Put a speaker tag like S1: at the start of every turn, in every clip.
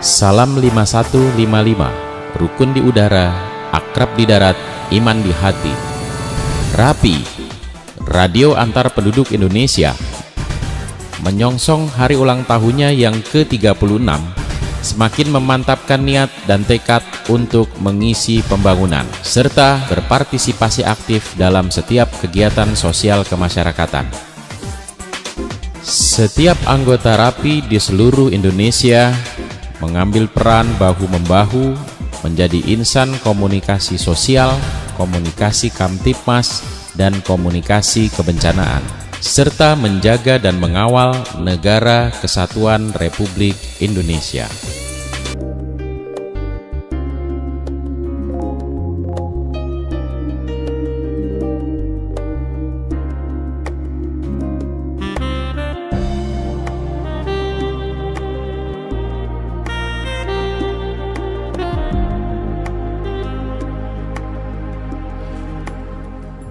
S1: Salam 5155, rukun di udara, akrab di darat, iman di hati. RAPI, Radio Antar Penduduk Indonesia, menyongsong hari ulang tahunnya yang ke-36, semakin memantapkan niat dan tekad untuk mengisi pembangunan, serta berpartisipasi aktif dalam setiap kegiatan sosial kemasyarakatan. Setiap anggota RAPI di seluruh Indonesia mengambil peran bahu-membahu menjadi insan komunikasi sosial, komunikasi Kamtibmas, dan komunikasi kebencanaan, serta menjaga dan mengawal Negara Kesatuan Republik Indonesia.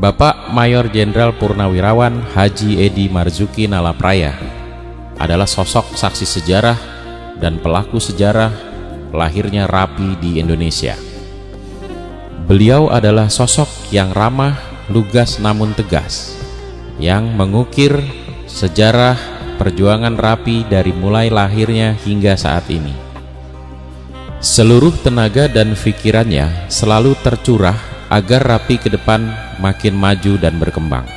S1: Bapak Mayor Jenderal Purnawirawan Haji Edi Marzuki Nalapraya adalah sosok saksi sejarah dan pelaku sejarah lahirnya RAPI di Indonesia. Beliau adalah sosok yang ramah, lugas namun tegas, yang mengukir sejarah perjuangan RAPI dari mulai lahirnya hingga saat ini. Seluruh tenaga dan pikirannya selalu tercurah agar RAPI ke depan makin maju dan berkembang.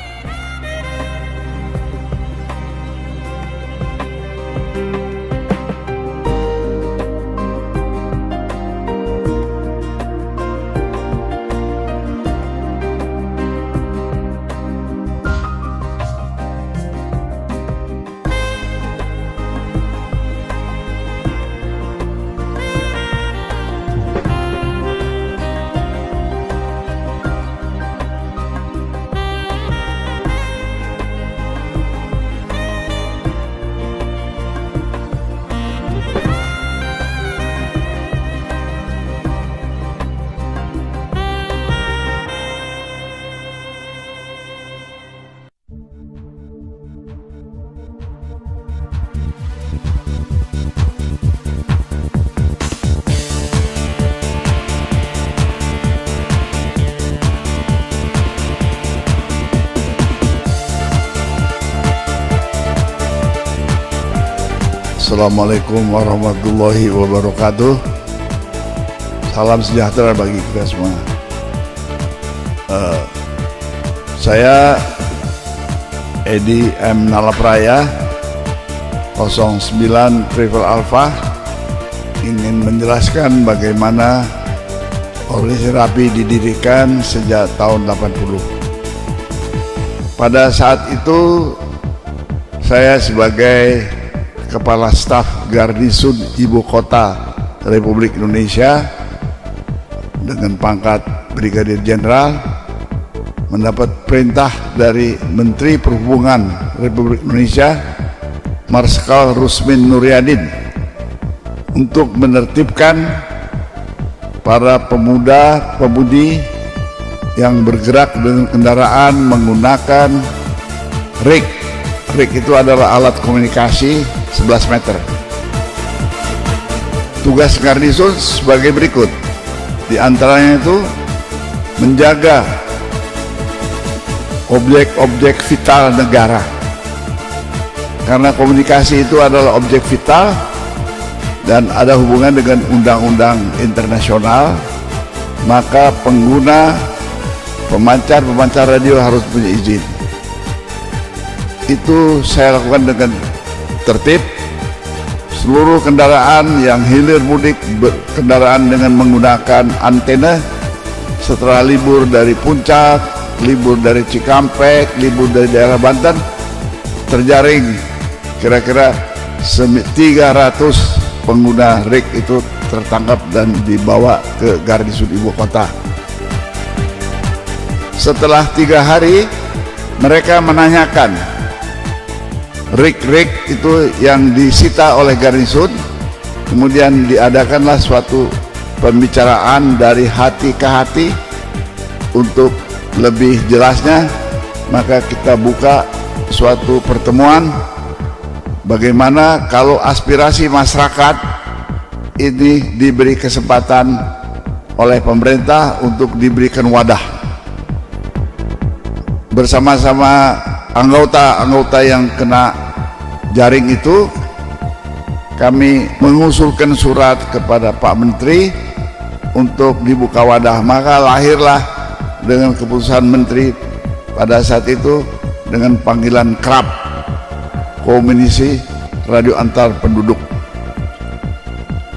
S2: Assalamualaikum warahmatullahi wabarakatuh. Salam sejahtera bagi kita semua. Saya Edi M. Nalapraya 09 Triple Alpha ingin menjelaskan bagaimana organisasi RAPI didirikan sejak tahun 80. Pada saat itu saya sebagai Kepala Staf Garnisun Ibu Kota Republik Indonesia dengan pangkat Brigadir Jenderal mendapat perintah dari Menteri Perhubungan Republik Indonesia Marskal Rusmin Nuryadin untuk menertibkan para pemuda-pemudi yang bergerak dengan kendaraan menggunakan RIK. RIK itu adalah alat komunikasi 11 meter. Tugas garnisun sebagai berikut. Di antaranya itu menjaga objek-objek vital negara. Karena komunikasi itu adalah objek vital dan ada hubungan dengan undang-undang internasional, maka pengguna pemancar radio harus punya izin. Itu saya lakukan dengan tertib. Seluruh kendaraan yang hilir mudik berkendaraan dengan menggunakan antena setelah libur dari Puncak, libur dari Cikampek, libur dari daerah Banten, terjaring kira-kira 300 pengguna RIK itu tertangkap dan dibawa ke Garnisun Ibu Kota. Setelah 3 hari mereka menanyakan RIK itu yang disita oleh garnisun, kemudian diadakanlah suatu pembicaraan dari hati ke hati. Untuk lebih jelasnya, maka kita buka suatu pertemuan bagaimana kalau aspirasi masyarakat ini diberi kesempatan oleh pemerintah untuk diberikan wadah bersama-sama anggota-anggota yang kena jaring itu. Kami mengusulkan surat kepada Pak Menteri untuk dibuka wadah, maka lahirlah dengan keputusan Menteri pada saat itu dengan panggilan KRAP, Komisi Radio Antar Penduduk.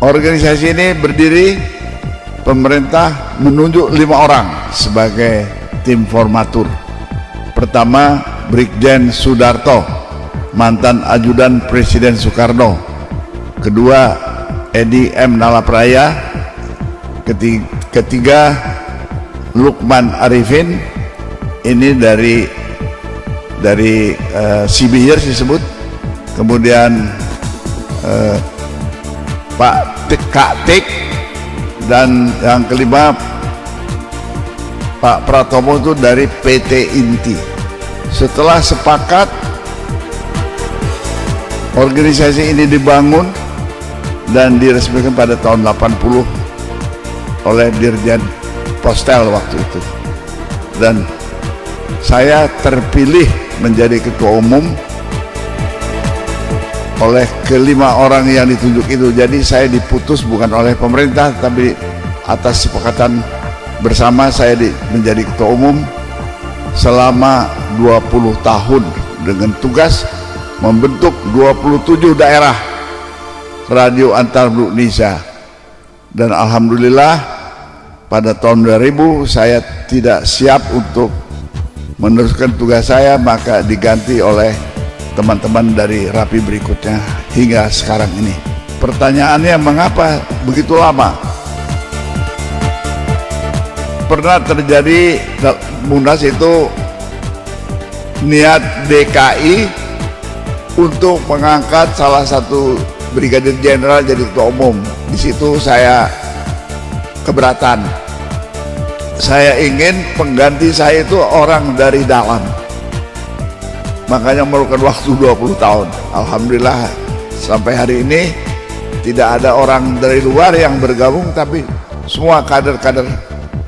S2: Organisasi ini berdiri, pemerintah menunjuk 5 orang sebagai tim formatur. Pertama, Brigjen Sudarto, mantan ajudan Presiden Soekarno. Kedua, Edi M. Nalapraya. Ketiga, Lukman Arifin, ini dari Sibihir disebut. Kemudian Pak Kak Tik, dan yang kelima Pak Pratomo itu dari PT Inti. Setelah sepakat, organisasi ini dibangun dan diresmikan pada tahun 80 oleh Dirjen Postel waktu itu, dan saya terpilih menjadi ketua umum oleh kelima orang yang ditunjuk itu. Jadi saya diputus bukan oleh pemerintah, tapi atas kesepakatan bersama saya menjadi ketua umum selama 20 tahun dengan tugas membentuk 27 daerah Radio Antar Penduduk Indonesia. Dan alhamdulillah pada tahun 2000 saya tidak siap untuk meneruskan tugas saya, maka diganti oleh teman-teman dari RAPI berikutnya hingga sekarang ini. Pertanyaannya, mengapa begitu lama? Pernah terjadi Munas itu niat DKI untuk mengangkat salah satu Brigadir Jenderal jadi ketua umum. Di situ saya keberatan. Saya ingin pengganti saya itu orang dari dalam. Makanya memerlukan waktu 20 tahun. Alhamdulillah sampai hari ini tidak ada orang dari luar yang bergabung, tapi semua kader-kader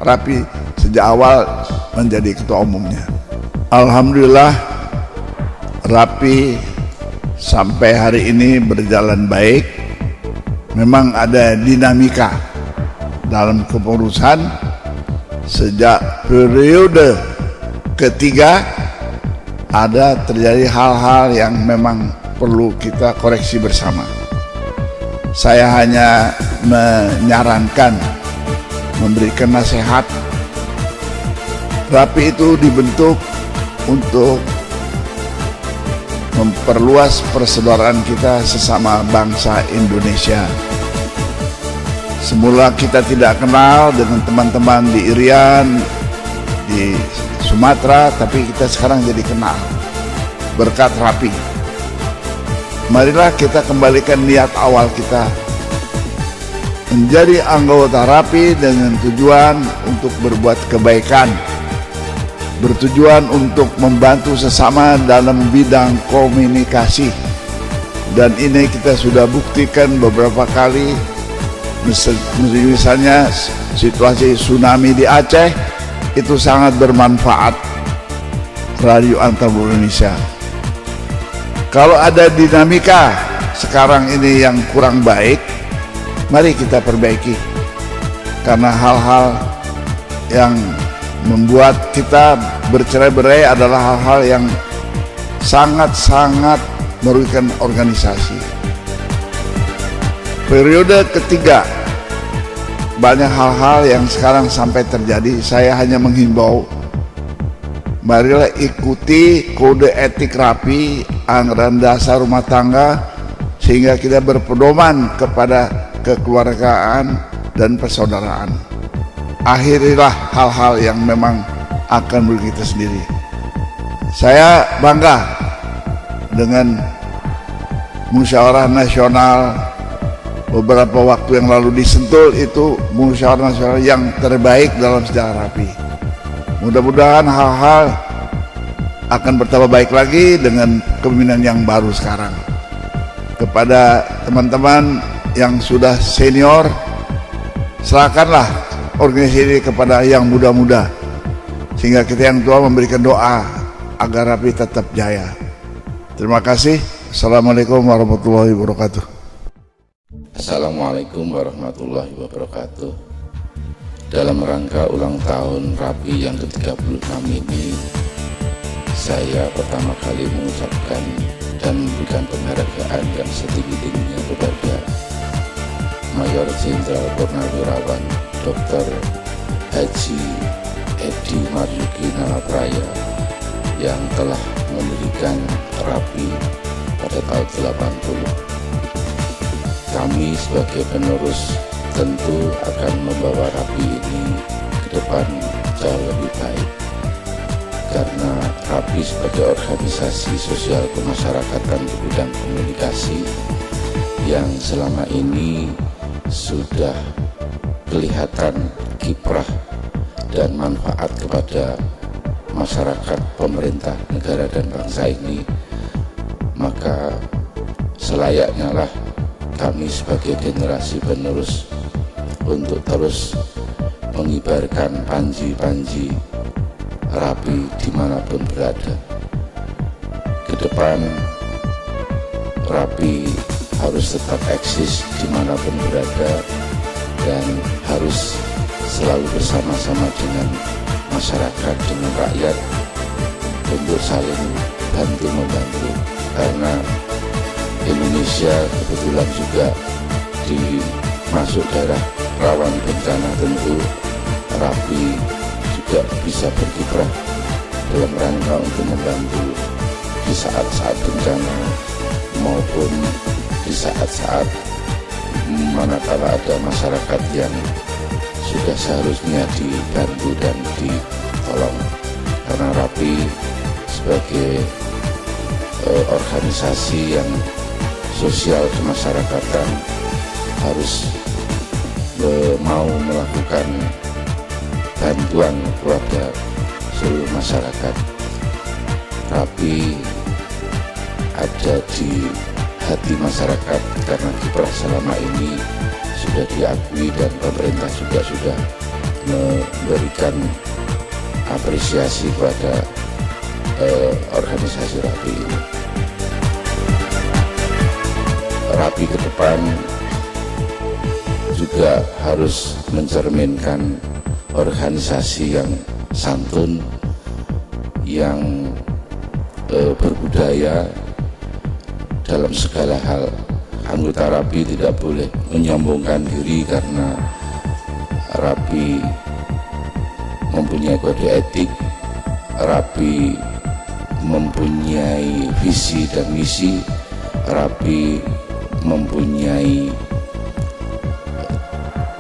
S2: RAPI sejak awal menjadi ketua umumnya. Alhamdulillah RAPI sampai hari ini berjalan baik. Memang ada dinamika dalam kepengurusan. Sejak periode ketiga ada terjadi hal-hal yang memang perlu kita koreksi bersama. Saya hanya menyarankan, memberikan nasihat. RAPI itu dibentuk untuk memperluas persaudaraan kita sesama bangsa Indonesia. Semula kita tidak kenal dengan teman-teman di Irian, di Sumatera, tapi kita sekarang jadi kenal berkat RAPI. Marilah kita kembalikan niat awal kita menjadi anggota RAPI dengan tujuan untuk berbuat kebaikan, bertujuan untuk membantu sesama dalam bidang komunikasi. Dan ini kita sudah buktikan beberapa kali. Misalnya situasi tsunami di Aceh, itu sangat bermanfaat Radio Antar Penduduk Indonesia. Kalau ada dinamika sekarang ini yang kurang baik, mari kita perbaiki. Karena hal-hal yang membuat kita bercerai-berai adalah hal-hal yang sangat-sangat merugikan organisasi. Periode ketiga, banyak hal-hal yang sekarang sampai terjadi. Saya hanya menghimbau, marilah ikuti kode etik RAPI, anggaran dasar rumah tangga, sehingga kita berpedoman kepada kekeluargaan dan persaudaraan. Akhirilah hal-hal yang memang akan merugikan kita sendiri. Saya bangga dengan musyawarah nasional beberapa waktu yang lalu di Sentul. Itu musyawarah nasional yang terbaik dalam sejarah RAPI. Mudah-mudahan hal-hal akan bertambah baik lagi dengan kepemimpinan yang baru sekarang. Kepada teman-teman yang sudah senior, serahkanlah organisasi ini kepada yang muda-muda, sehingga kita yang tua memberikan doa agar Rapi tetap jaya. Terima kasih. Assalamualaikum warahmatullahi wabarakatuh.
S3: Assalamualaikum warahmatullahi wabarakatuh. Dalam rangka ulang tahun Rapi yang ke-36 ini, saya pertama kali mengucapkan dan memberikan penghargaan yang setinggi-tingginya kepada Mayor Jenderal Purnawirawan Dr. Haji Edi Marzuki Nalapraya yang telah mendirikan Rapi pada tahun 80. Kami sebagai penerus tentu akan membawa Rapi ini ke depan jauh lebih baik, karena Rapi sebagai organisasi sosial kemasyarakatan di bidang komunikasi yang selama ini sudah kelihatan kiprah dan manfaat kepada masyarakat, pemerintah, negara dan bangsa ini, maka selayaknya lah kami sebagai generasi penerus untuk terus mengibarkan panji-panji Rapi dimanapun berada. Ke depan Rapi harus tetap eksis dimanapun berada dan harus selalu bersama-sama dengan masyarakat, dengan rakyat untuk saling bantu-membantu, karena Indonesia kebetulan juga masuk daerah rawan bencana. Tentu Rapi juga bisa berkiprah dalam rangka untuk membantu di saat-saat bencana maupun di saat-saat manakala ada masyarakat yang sudah seharusnya dibantu dan ditolong. Karena Rapi sebagai organisasi yang sosial kemasyarakatan harus mau melakukan bantuan kepada seluruh masyarakat. Rapi ada di hati masyarakat karena kiprah selama ini sudah diakui dan pemerintah juga sudah memberikan apresiasi kepada organisasi Rapi ini. Rapi ke depan juga harus mencerminkan organisasi yang santun, yang berbudaya dalam segala hal. Anggota Rapi tidak boleh menyombongkan diri karena Rapi mempunyai kode etik, Rapi mempunyai visi dan misi, Rapi mempunyai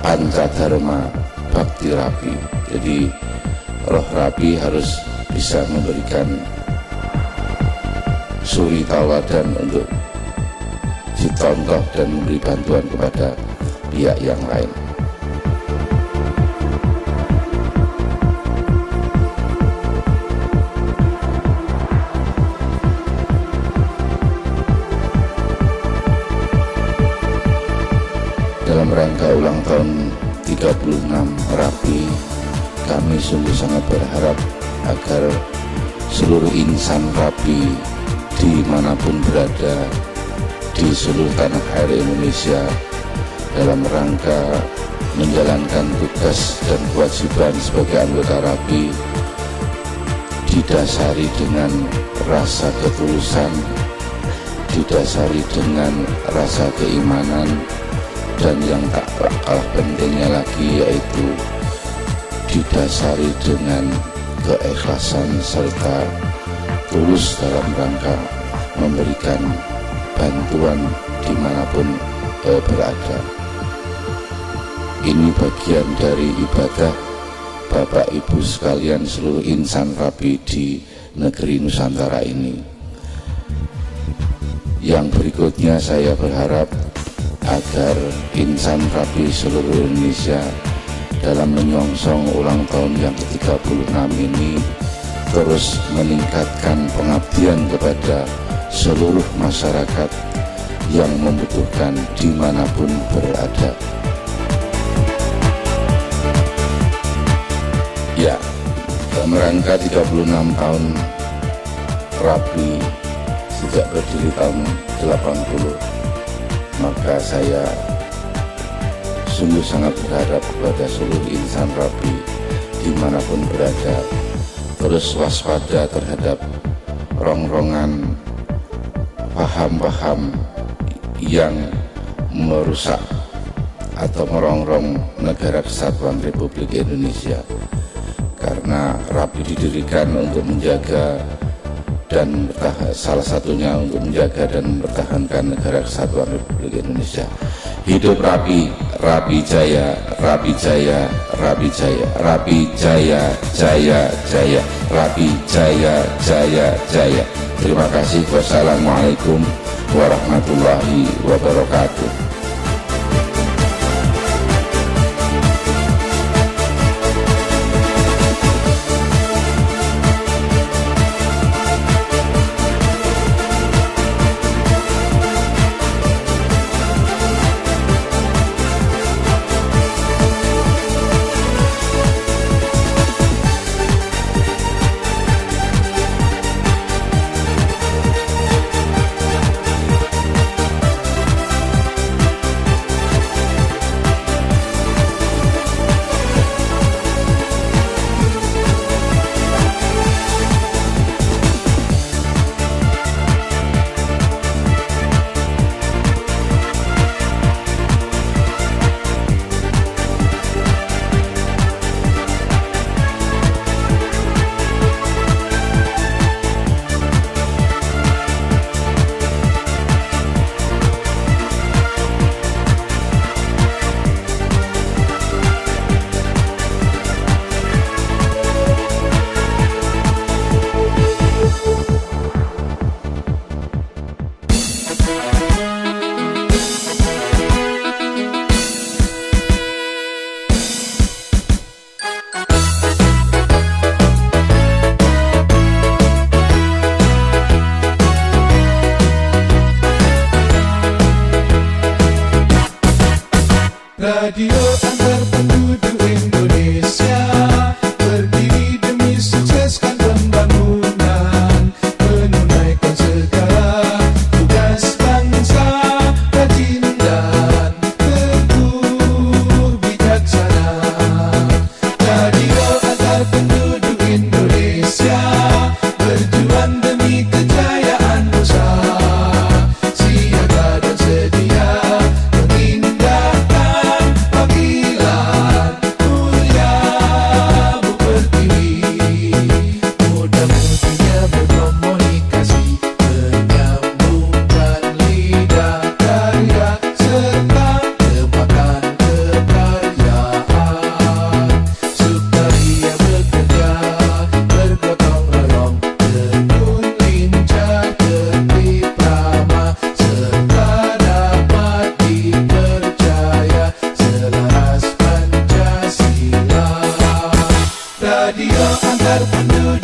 S3: pancadharma bakti Rapi. Jadi roh Rapi harus bisa memberikan suri tauladan untuk dicontoh dan memberi bantuan kepada pihak yang lain. Dalam rangka ulang tahun 36 Rapi, kami sungguh sangat berharap agar seluruh insan Rapi dimanapun berada di seluruh tanah air Indonesia dalam rangka menjalankan tugas dan kewajiban sebagai anggota Rapi didasari dengan rasa ketulusan, didasari dengan rasa keimanan, dan yang tak kalah pentingnya lagi yaitu didasari dengan keikhlasan serta tulus dalam rangka memberikan bantuan dimanapun berada. Ini bagian dari ibadah Bapak Ibu sekalian seluruh insan Rapi di negeri Nusantara ini. Yang berikutnya saya berharap agar insan Rapi seluruh Indonesia dalam menyongsong ulang tahun yang ke-36 ini terus meningkatkan pengabdian kepada seluruh masyarakat yang membutuhkan dimanapun berada. Ya, dalam rangka 36 tahun RAPI sejak berdiri tahun 80, maka saya sungguh sangat berharap kepada seluruh insan RAPI dimanapun berada, terus waspada terhadap rongrongan paham-paham yang merusak atau merongrong negara kesatuan Republik Indonesia. Karena RAPI didirikan untuk menjaga dan salah satunya untuk menjaga dan mempertahankan negara kesatuan Republik Indonesia. Hidup RAPI, RAPI Jaya, RAPI Jaya, RAPI Jaya, RAPI Jaya, Jaya, Jaya, RAPI Jaya, Jaya, Jaya. Terima kasih. Wassalamualaikum warahmatullahi wabarakatuh.
S4: Radio antar penduduk Indonesia, berdiri demi sukseskan pembangunan, menunaikan segala tugas bangsa, rajin dan teguh bijaksana. Radio antar penduduk Indonesia, berjuang demi kejayaan nusa, siaga dan sedia Radio antar penduduk